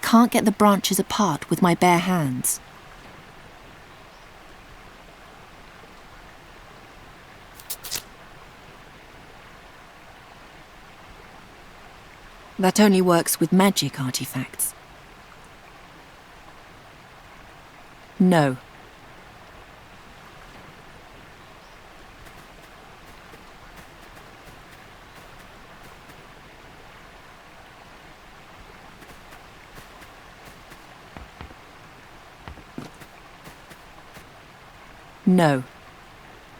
can't get the branches apart with my bare hands. That only works with magic artifacts. No. No.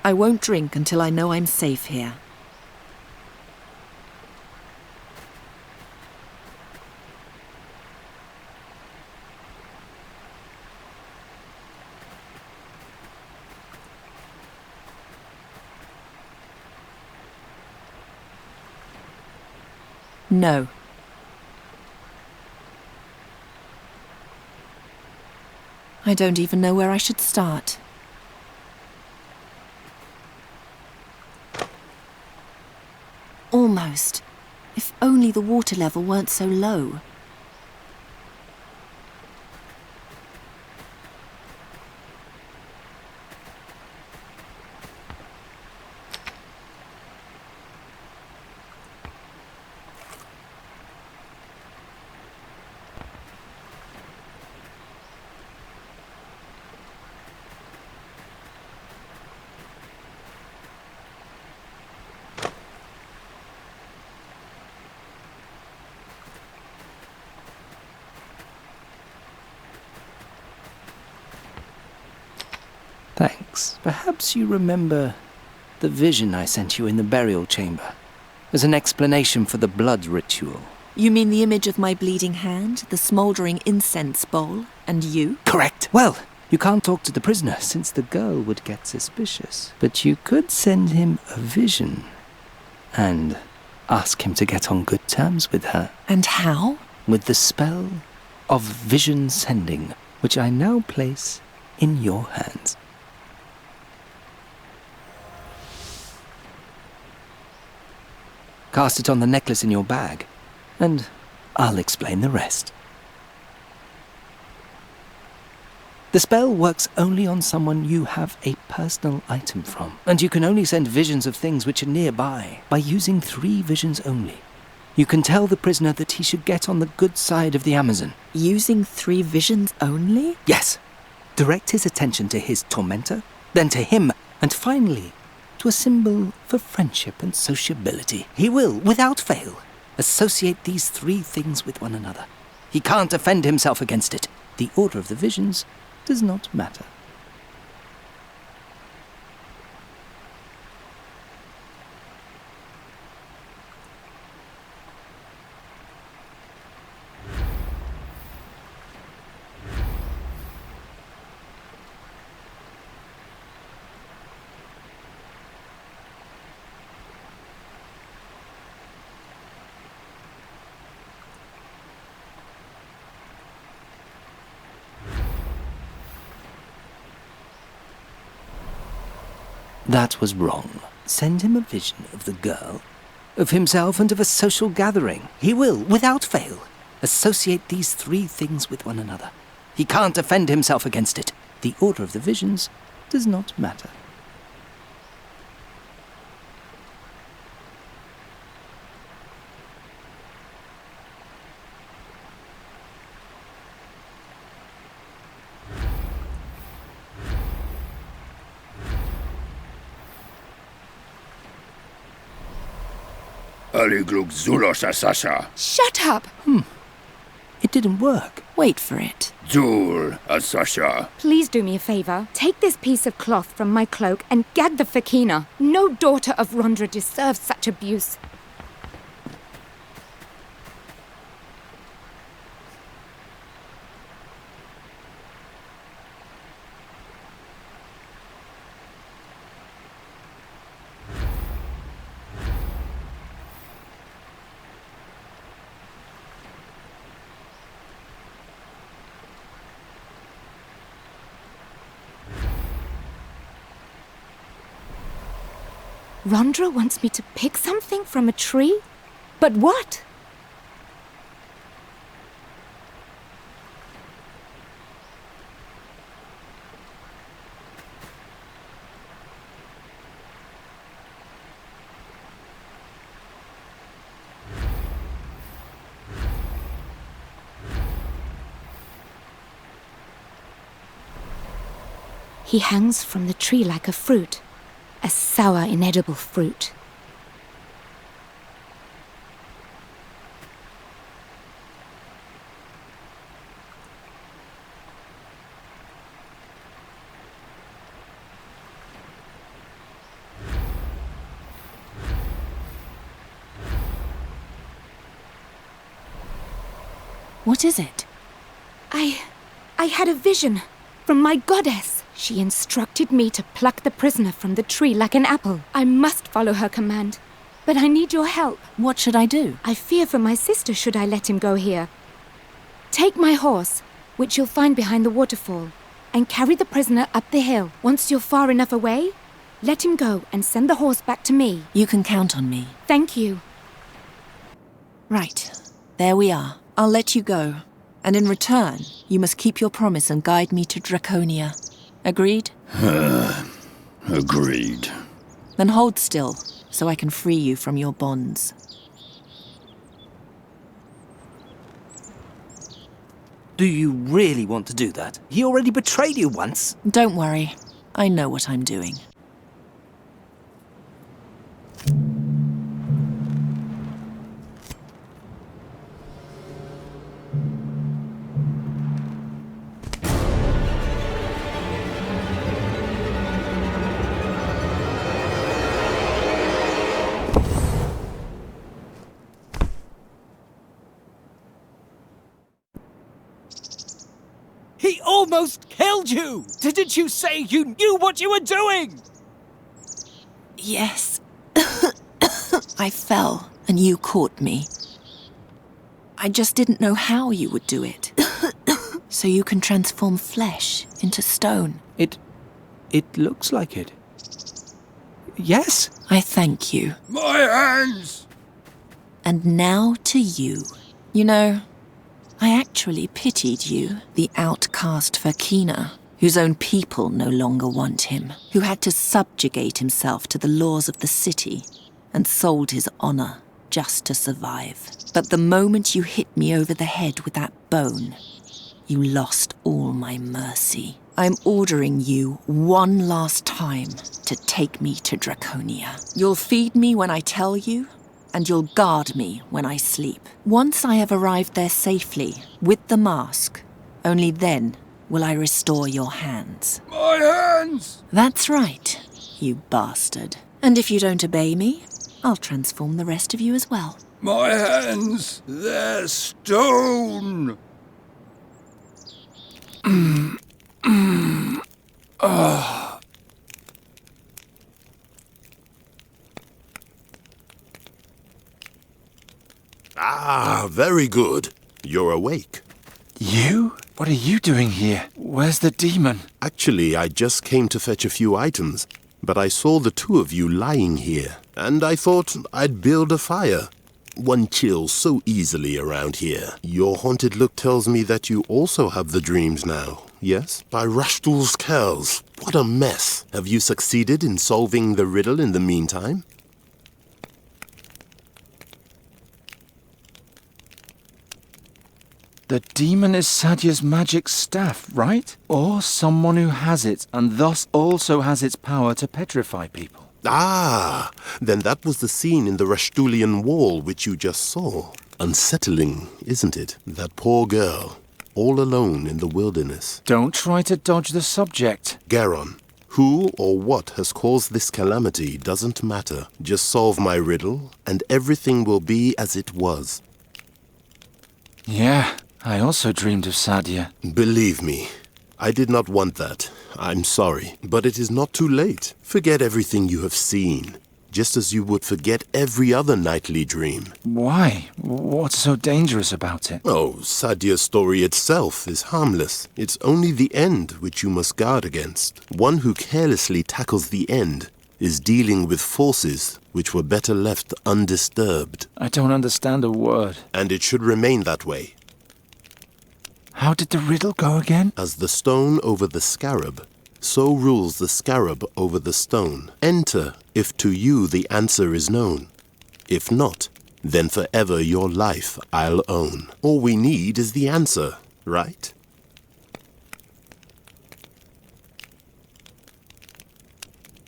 I won't drink until I know I'm safe here. No. I don't even know where I should start. Almost. If only the water level weren't so low. Thanks. Perhaps you remember the vision I sent you in the burial chamber as an explanation for the blood ritual. You mean the image of my bleeding hand, the smouldering incense bowl, and you? Correct. Well, you can't talk to the prisoner since the girl would get suspicious. But you could send him a vision and ask him to get on good terms with her. And how? With the spell of vision sending, which I now place in your hands. Cast it on the necklace in your bag, and I'll explain the rest. The spell works only on someone you have a personal item from, and you can only send visions of things which are nearby by using 3 visions only. You can tell the prisoner that he should get on the good side of the Amazon. Using 3 visions only? Yes. Direct his attention to his tormentor, then to him, and finally to a symbol for friendship and sociability. He will, without fail, associate these 3 things with one another. He can't defend himself against it. The order of the visions does not matter. That was wrong. Send him a vision of the girl, of himself, and of a social gathering. He will, without fail, associate these 3 things with one another. He can't defend himself against it. The order of the visions does not matter. Shut up! It didn't work. Wait for it. Please do me a favor. Take this piece of cloth from my cloak and gag the Fakina. No daughter of Rondra deserves such abuse. Rondra wants me to pick something from a tree? But what? He hangs from the tree like a fruit, a sour, inedible fruit. What is it? I had a vision from my goddess. She instructed me to pluck the prisoner from the tree like an apple. I must follow her command, but I need your help. What should I do? I fear for my sister should I let him go here. Take my horse, which you'll find behind the waterfall, and carry the prisoner up the hill. Once you're far enough away, let him go and send the horse back to me. You can count on me. Thank you. Right. There we are. I'll let you go. And in return, you must keep your promise and guide me to Draconia. Agreed? Agreed. Then hold still, so I can free you from your bonds. Do you really want to do that? He already betrayed you once. Don't worry. I know what I'm doing. He almost killed you! Didn't you say you knew what you were doing? Yes. I fell, and you caught me. I just didn't know how you would do it. So you can transform flesh into stone. It looks like it. Yes? I thank you. My hands! And now to you. You know, I actually pitied you, the outcast Fakina, whose own people no longer want him, who had to subjugate himself to the laws of the city and sold his honor just to survive. But the moment you hit me over the head with that bone, you lost all my mercy. I'm ordering you one last time to take me to Draconia. You'll feed me when I tell you, and you'll guard me when I sleep. Once I have arrived there safely, with the mask, only then will I restore your hands. My hands! That's right, you bastard. And if you don't obey me, I'll transform the rest of you as well. My hands! They're stone! Ah, very good. You're awake. You? What are you doing here? Where's the demon? Actually, I just came to fetch a few items, but I saw the two of you lying here, and I thought I'd build a fire. One chills so easily around here. Your haunted look tells me that you also have the dreams now, yes? By Rashtul's Kells, what a mess. Have you succeeded in solving the riddle in the meantime? The demon is Sadia's magic staff, right? Or someone who has it and thus also has its power to petrify people. Ah, then that was the scene in the Rashtulian wall which you just saw. Unsettling, isn't it? That poor girl, all alone in the wilderness. Don't try to dodge the subject. Garon, who or what has caused this calamity doesn't matter. Just solve my riddle, and everything will be as it was. Yeah, I also dreamed of Sadia. Believe me, I did not want that. I'm sorry, but it is not too late. Forget everything you have seen, just as you would forget every other nightly dream. Why? What's so dangerous about it? Oh, Sadia's story itself is harmless. It's only the end which you must guard against. One who carelessly tackles the end is dealing with forces which were better left undisturbed. I don't understand a word. And it should remain that way. How did the riddle go again? As the stone over the scarab, so rules the scarab over the stone. Enter if to you the answer is known. If not, then forever your life I'll own. All we need is the answer, right?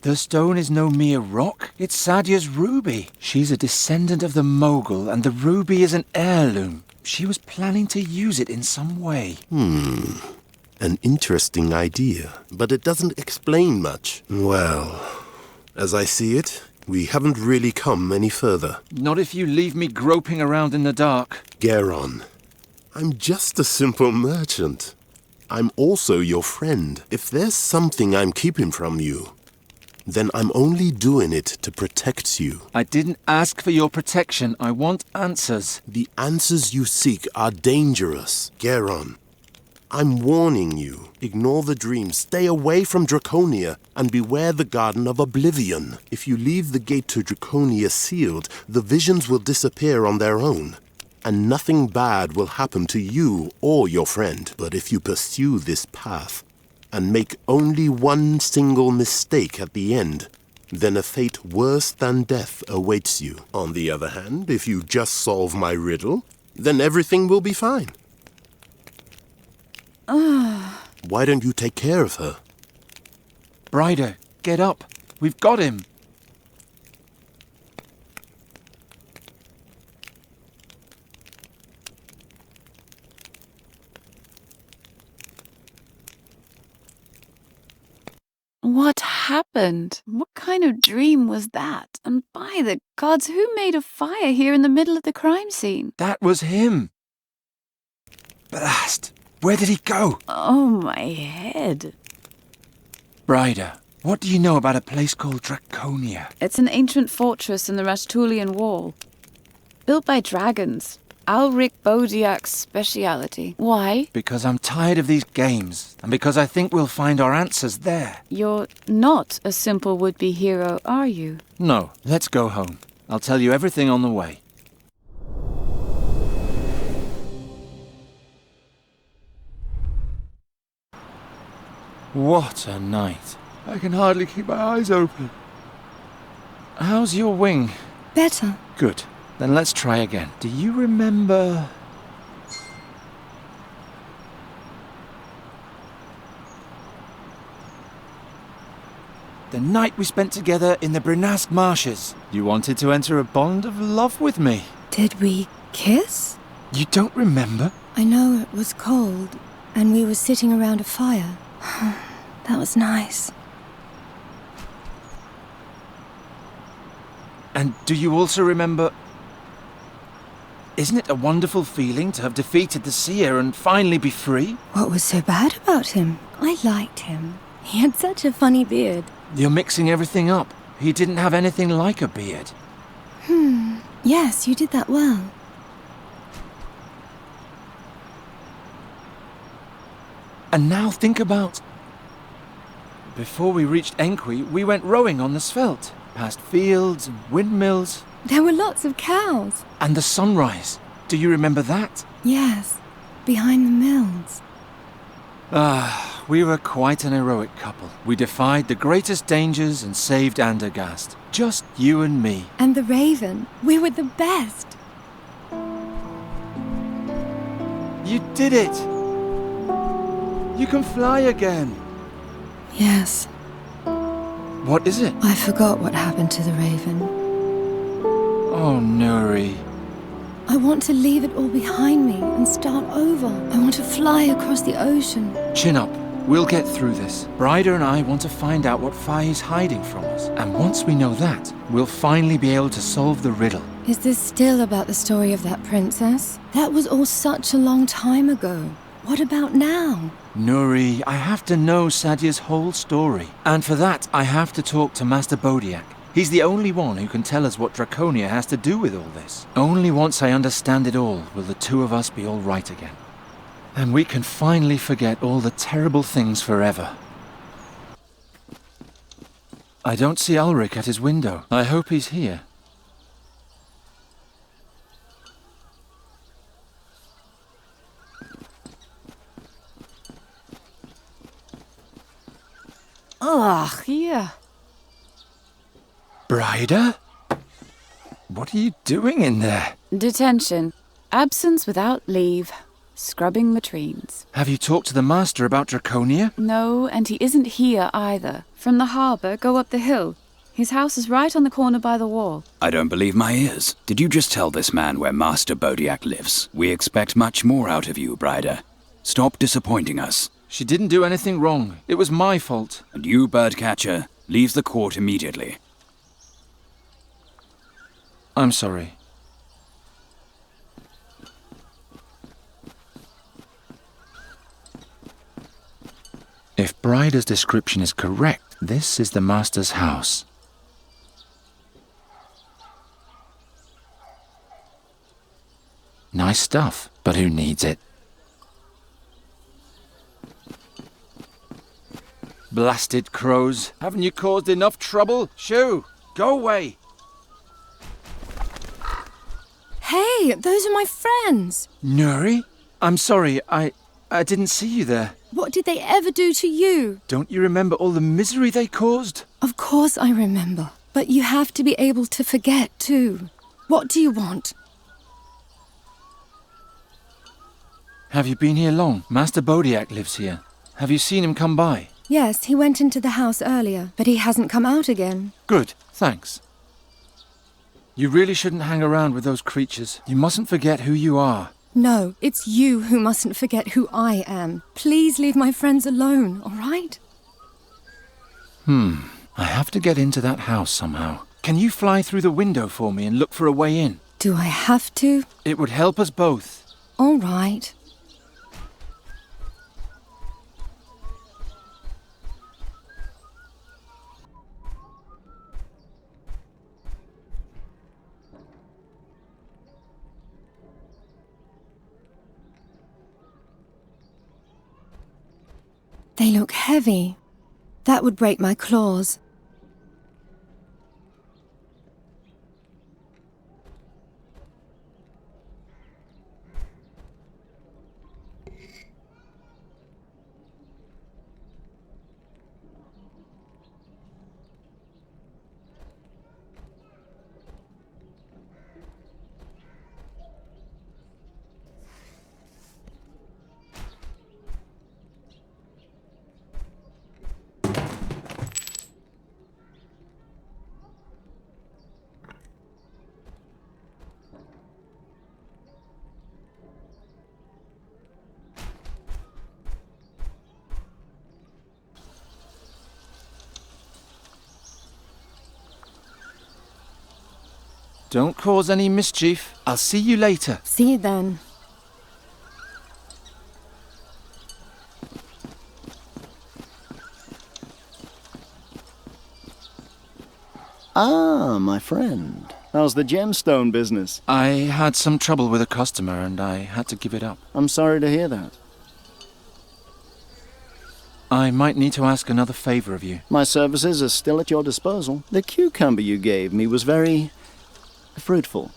The stone is no mere rock. It's Sadia's ruby. She's a descendant of the Mogul, and the ruby is an heirloom. She was planning to use it in some way. An interesting idea, but it doesn't explain much. Well, as I see it, we haven't really come any further. Not if you leave me groping around in the dark. Garon, I'm just a simple merchant. I'm also your friend. If there's something I'm keeping from you, then I'm only doing it to protect you. I didn't ask for your protection. I want answers. The answers you seek are dangerous, Garon. I'm warning you. Ignore the dream, stay away from Draconia, and beware the Garden of Oblivion. If you leave the gate to Draconia sealed, the visions will disappear on their own, and nothing bad will happen to you or your friend. But if you pursue this path, and make only one single mistake at the end, then a fate worse than death awaits you. On the other hand, if you just solve my riddle, then everything will be fine. Why don't you take care of her? Brider, get up. We've got him. What happened? What kind of dream was that? And by the gods, who made a fire here in the middle of the crime scene? That was him. Blast! Where did he go? Oh, my head. Brider, what do you know about a place called Draconia? It's an ancient fortress in the Rastulian Wall. Built by dragons. Alric Bodiak's speciality. Why? Because I'm tired of these games, and because I think we'll find our answers there. You're not a simple would-be hero, are you? No, let's go home. I'll tell you everything on the way. What a night. I can hardly keep my eyes open. How's your wing? Better. Good. Then let's try again. Do you remember... the night we spent together in the Brinask marshes? You wanted to enter a bond of love with me. Did we kiss? You don't remember? I know it was cold, and we were sitting around a fire. That was nice. And do you also remember... isn't it a wonderful feeling to have defeated the seer and finally be free? What was so bad about him? I liked him. He had such a funny beard. You're mixing everything up. He didn't have anything like a beard. Yes, you did that well. And now think about... before we reached Enqui, we went rowing on the Svelte, past fields and windmills. There were lots of cows. And the sunrise. Do you remember that? Yes, behind the mills. We were quite an heroic couple. We defied the greatest dangers and saved Andergast. Just you and me. And the raven. We were the best. You did it! You can fly again. Yes, What is it? I forgot what happened to the raven. Oh, Nuri. I want to leave it all behind me and start over. I want to fly across the ocean. Chin up. We'll get through this. Brider and I want to find out what Faye is hiding from us. And once we know that, we'll finally be able to solve the riddle. Is this still about the story of that princess? That was all such a long time ago. What about now? Nuri, I have to know Sadia's whole story. And for that, I have to talk to Master Bodiak. He's the only one who can tell us what Draconia has to do with all this. Only once I understand it all will the two of us be all right again. And we can finally forget all the terrible things forever. I don't see Ulrich at his window. I hope he's here. Ugh, yeah. Brider? What are you doing in there? Detention. Absence without leave. scrubbing latrines. Have you talked to the master about Draconia? No, and he isn't here either. From the harbour, go up the hill. His house is right on the corner by the wall. I don't believe my ears. Did you just tell this man where Master Bodiak lives? We expect much more out of you, Bryda. Stop disappointing us. She didn't do anything wrong. It was my fault. And you, Birdcatcher, leave the court immediately. I'm sorry. If Bryda's description is correct, this is the master's house. Nice stuff, but who needs it? Blasted crows. Haven't you caused enough trouble? Shoo! Go away! Hey, those are my friends. Nuri? I'm sorry, I didn't see you there. What did they ever do to you? Don't you remember all the misery they caused? Of course I remember. But you have to be able to forget, too. What do you want? Have you been here long? Master Bodiak lives here. Have you seen him come by? Yes, he went into the house earlier, but he hasn't come out again. Good, thanks. You really shouldn't hang around with those creatures. You mustn't forget who you are. No, it's you who mustn't forget who I am. Please leave my friends alone, all right? I have to get into that house somehow. Can you fly through the window for me and look for a way in? Do I have to? It would help us both. All right. They look heavy. That would break my claws. Don't cause any mischief. I'll see you later. See you then. Ah, my friend. How's the gemstone business? I had some trouble with a customer and I had to give it up. I'm sorry to hear that. I might need to ask another favor of you. My services are still at your disposal. The cucumber you gave me was very fruitful.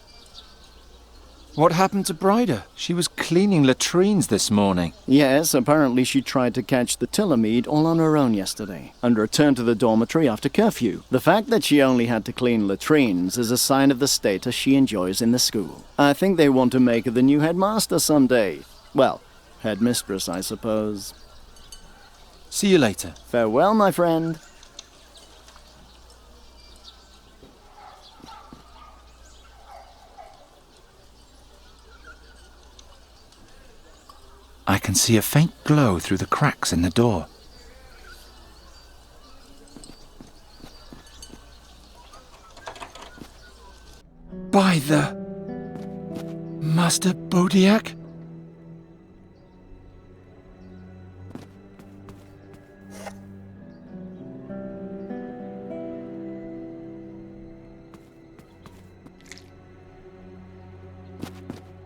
What happened to Bryda? She was cleaning latrines this morning. Yes, apparently she tried to catch the Tillermead all on her own yesterday, and returned to the dormitory after curfew. The fact that she only had to clean latrines is a sign of the status she enjoys in the school. I think they want to make her the new headmaster someday. Well, headmistress, I suppose. See you later. Farewell, my friend. I can see a faint glow through the cracks in the door. By the... Master Bodiak?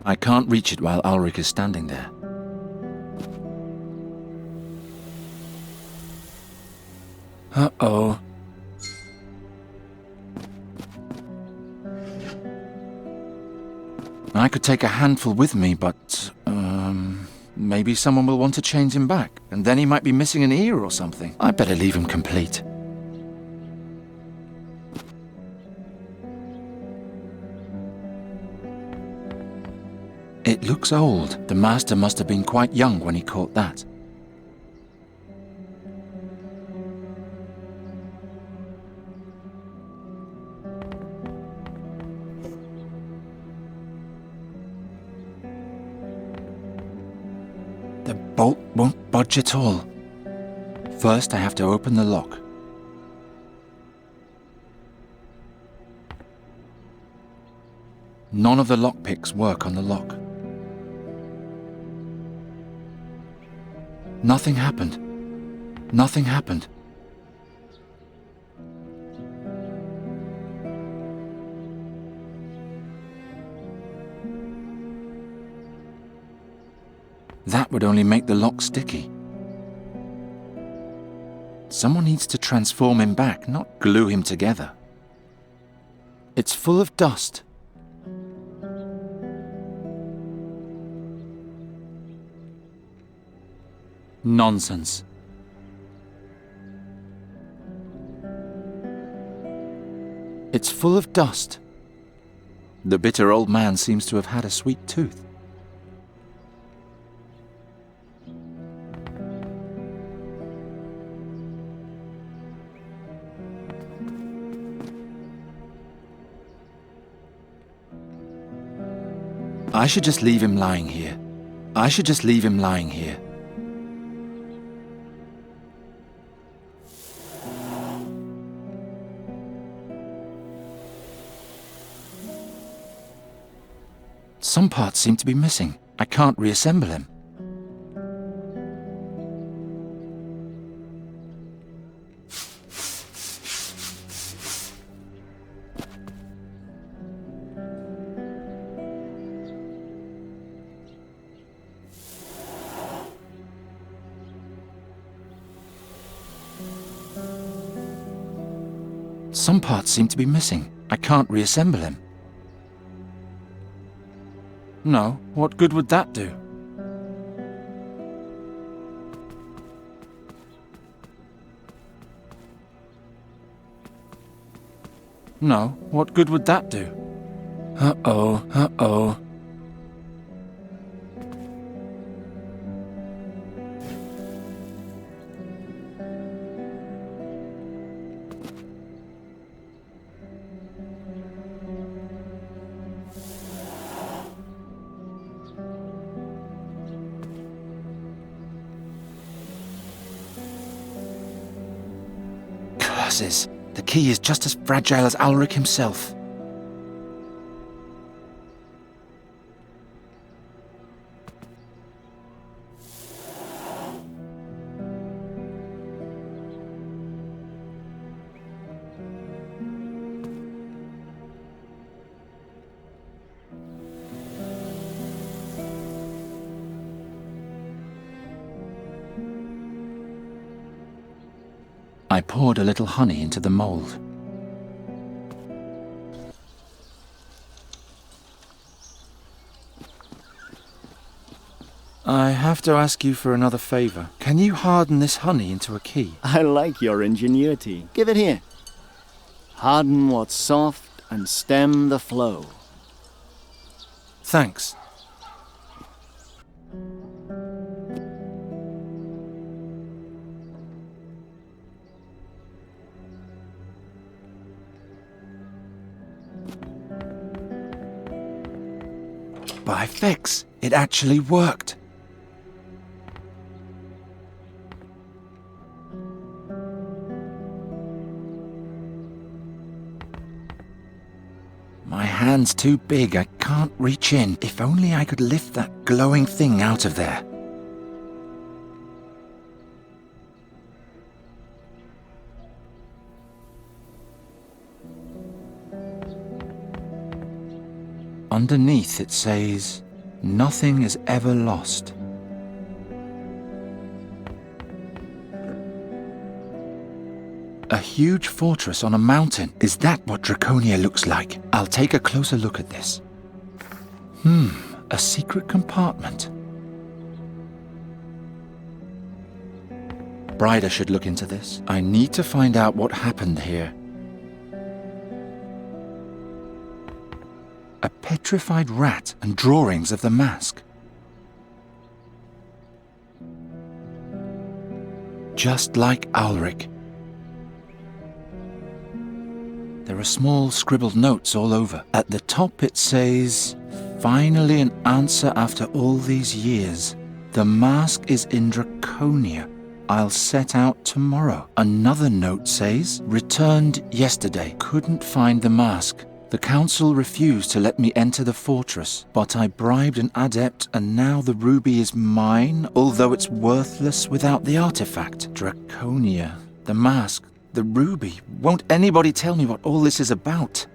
I can't reach it while Ulrich is standing there. Uh-oh. I could take a handful with me, but, maybe someone will want to change him back, and then he might be missing an ear or something. I better leave him complete. It It looks old. The master must have been quite young when he caught that. The bolt won't budge at all. First, I have to open the lock. None of the lockpicks work on the lock. Nothing happened. Nothing happened. That would only make the lock sticky. Someone needs to transform him back, not glue him together. It's full of dust. Nonsense. It's full of dust. The bitter old man seems to have had a sweet tooth. I should just leave him lying here. I should just leave him lying here. Some parts seem to be missing. I can't reassemble him. Some parts seem to be missing. I can't reassemble him. No, what good would that do? No, what good would that do? Uh-oh, uh-oh. The key is just as fragile as Ulrich himself. I poured a little honey into the mold. I have to ask you for another favor. Can you harden this honey into a key? I like your ingenuity. Give it here. Harden what's soft and stem the flow. Thanks. By fix, it actually worked. My hand's too big, I can't reach in. If only I could lift that glowing thing out of there. Underneath it says, "Nothing is ever lost." A huge fortress on a mountain. Is that what Draconia looks like? I'll take a closer look at this. A secret compartment. Bryder should look into this. I need to find out what happened here. A petrified rat and drawings of the mask. Just like Ulrich. There are small scribbled notes all over. At the top it says, "Finally an answer after all these years. The mask is in Draconia. I'll set out tomorrow." Another note says, "Returned yesterday. Couldn't find the mask. The council refused to let me enter the fortress, but I bribed an adept and now the ruby is mine, although it's worthless without the artifact." Draconia, the mask, the ruby. Won't anybody tell me what all this is about?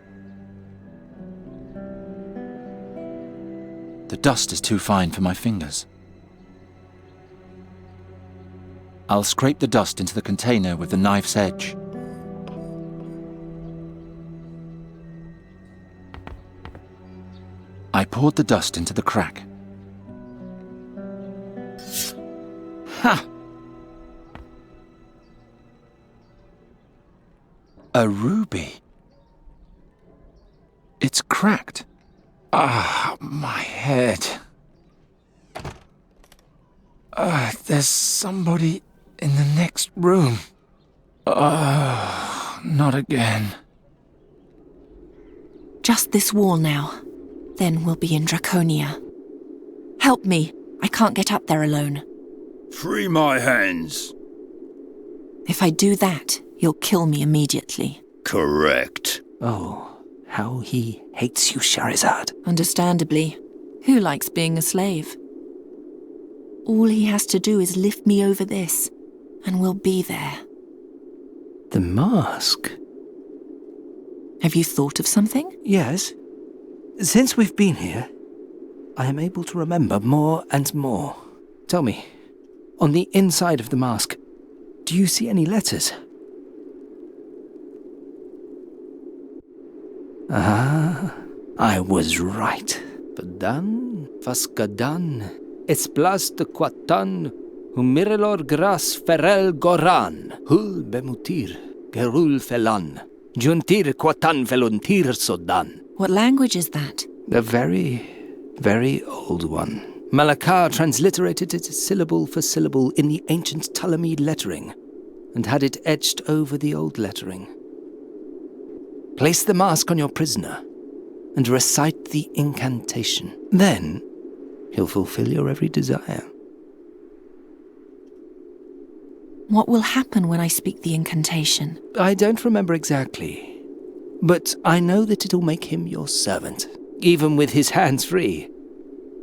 The dust is too fine for my fingers. I'll scrape the dust into the container with the knife's edge. I poured the dust into the crack. Ha! A ruby. It's cracked. Ah, my head. There's somebody in the next room. Not again. Just this wall now. Then we'll be in Draconia. Help me. I can't get up there alone. Free my hands. If I do that, you'll kill me immediately. Correct. Oh, how he hates you, Shahrazad. Understandably. Who likes being a slave? All he has to do is lift me over this, and we'll be there. The mask? Have you thought of something? Yes. Since we've been here, I am able to remember more and more. Tell me, on the inside of the mask, do you see any letters? Ah, I was right. Padan, Faskadan, Esplas de Quatan, Humirelor Gras Ferel Goran, Hul Bemutir, Gerul Felan, Juntir Quatan Veluntir Sodan. What language is that? A very, very old one. Malakar transliterated it syllable for syllable in the ancient Ptolemede lettering, and had it etched over the old lettering. Place the mask on your prisoner, and recite the incantation. Then, he'll fulfill your every desire. What will happen when I speak the incantation? I don't remember exactly, but I know that it'll make him your servant. Even with his hands free,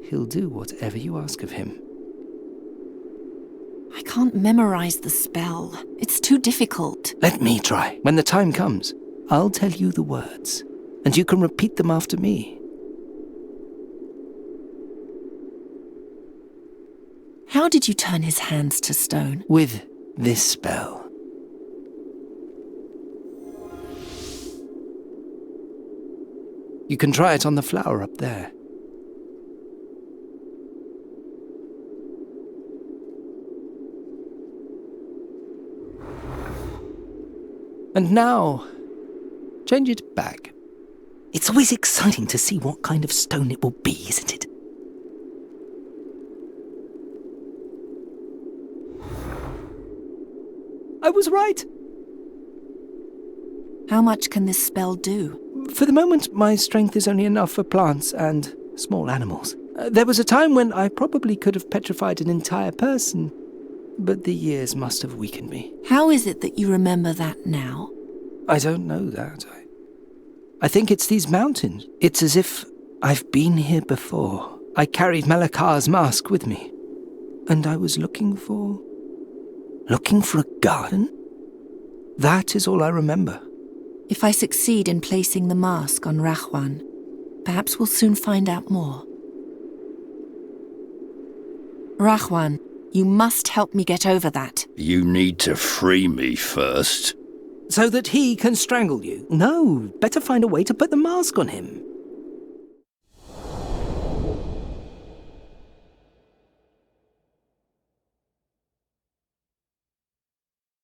he'll do whatever you ask of him. I can't memorize the spell. It's too difficult. Let me try. When the time comes, I'll tell you the words, and you can repeat them after me. How did you turn his hands to stone? With this spell. You can try it on the flower up there. And now, change it back. It's always exciting to see what kind of stone it will be, isn't it? I was right. How much can this spell do? For the moment, my strength is only enough for plants and small animals. There was a time when I probably could have petrified an entire person, but the years must have weakened me. How is it that you remember that now? I don't know that. I think it's these mountains. It's as if I've been here before. I carried Malakar's mask with me, and I was looking for a garden? That is all I remember. If I succeed in placing the mask on Rahwan, perhaps we'll soon find out more. Rahwan, you must help me get over that. You need to free me first. So that he can strangle you? No, better find a way to put the mask on him.